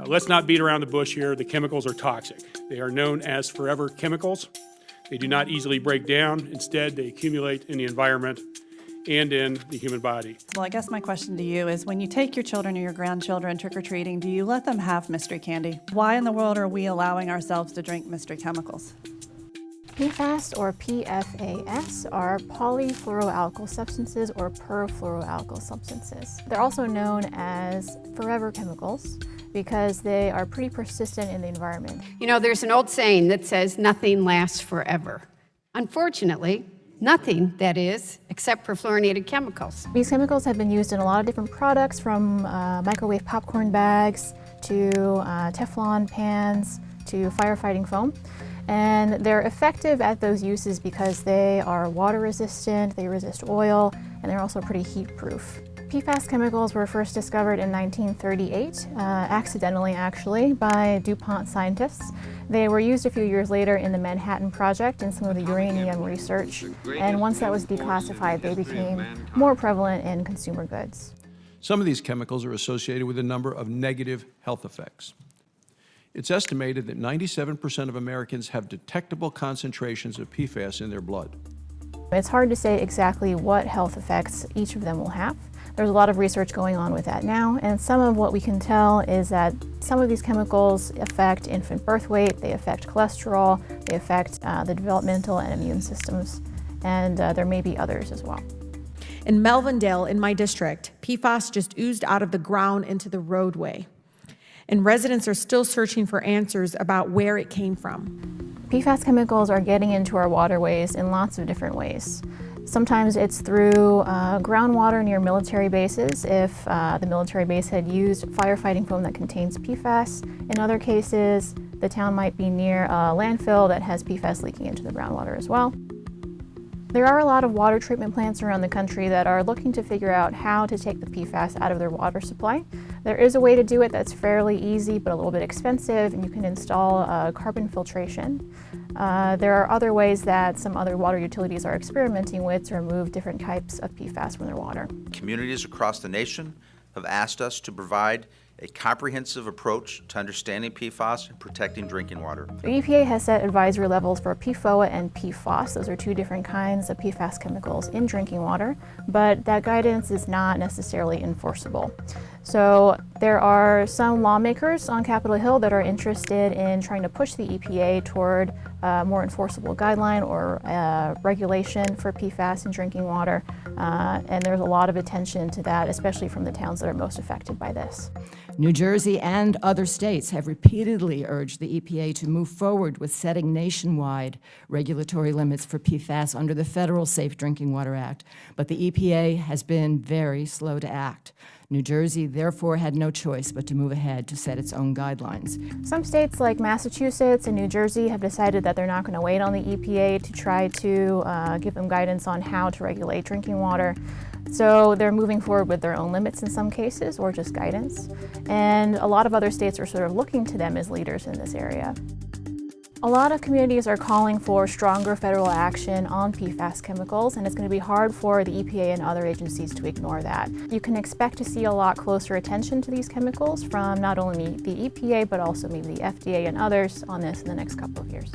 Let's not beat around the bush here. The chemicals are toxic. They are known as forever chemicals. They do not easily break down. Instead, they accumulate in the environment and in the human body. Well, I guess my question to you is, when you take your children or your grandchildren trick-or-treating, do you let them have mystery candy? Why in the world are we allowing ourselves to drink mystery chemicals? PFAS or PFAS are polyfluoroalkyl substances or perfluoroalkyl substances. They're also known as forever chemicals because they are pretty persistent in the environment. You know, there's an old saying that says nothing lasts forever. Unfortunately, nothing, that is, except for fluorinated chemicals. These chemicals have been used in a lot of different products, from microwave popcorn bags to Teflon pans to firefighting foam. And they're effective at those uses because they are water resistant, they resist oil, and they're also pretty heat proof. PFAS chemicals were first discovered in 1938, accidentally actually, by DuPont scientists. They were used a few years later in the Manhattan Project in some of the uranium research, and once that was declassified, they became more prevalent in consumer goods. Some of these chemicals are associated with a number of negative health effects. It's estimated that 97% of Americans have detectable concentrations of PFAS in their blood. It's hard to say exactly what health effects each of them will have. There's a lot of research going on with that now, and some of what we can tell is that some of these chemicals affect infant birth weight, they affect cholesterol, they affect the developmental and immune systems, and there may be others as well. In Melvindale, in my district, PFAS just oozed out of the ground into the roadway, and residents are still searching for answers about where it came from. PFAS chemicals are getting into our waterways in lots of different ways. Sometimes it's through groundwater near military bases, if the military base had used firefighting foam that contains PFAS. In other cases, the town might be near a landfill that has PFAS leaking into the groundwater as well. There are a lot of water treatment plants around the country that are looking to figure out how to take the PFAS out of their water supply. There is a way to do it that's fairly easy but a little bit expensive, and you can install carbon filtration. There are other ways that some other water utilities are experimenting with to remove different types of PFAS from their water. Communities across the nation have asked us to provide a comprehensive approach to understanding PFAS and protecting drinking water. The EPA has set advisory levels for PFOA and PFOS. Those are two different kinds of PFAS chemicals in drinking water, but that guidance is not necessarily enforceable. So there are some lawmakers on Capitol Hill that are interested in trying to push the EPA toward a more enforceable guideline or regulation for PFAS in drinking water, and there's a lot of attention to that, especially from the towns that are most affected by this. New Jersey and other states have repeatedly urged the EPA to move forward with setting nationwide regulatory limits for PFAS under the Federal Safe Drinking Water Act, but the EPA has been very slow to act. New Jersey, therefore, had no choice but to move ahead to set its own guidelines. Some states like Massachusetts and New Jersey have decided that they're not going to wait on the EPA to try to give them guidance on how to regulate drinking water. So they're moving forward with their own limits in some cases, or just guidance. And a lot of other states are sort of looking to them as leaders in this area. A lot of communities are calling for stronger federal action on PFAS chemicals, and it's going to be hard for the EPA and other agencies to ignore that. You can expect to see a lot closer attention to these chemicals from not only the EPA, but also maybe the FDA and others on this in the next couple of years.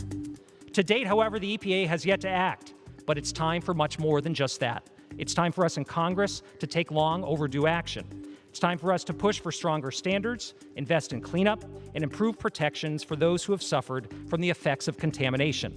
To date, however, the EPA has yet to act, but it's time for much more than just that. It's time for us in Congress to take long overdue action. It's time for us to push for stronger standards, invest in cleanup, and improve protections for those who have suffered from the effects of contamination.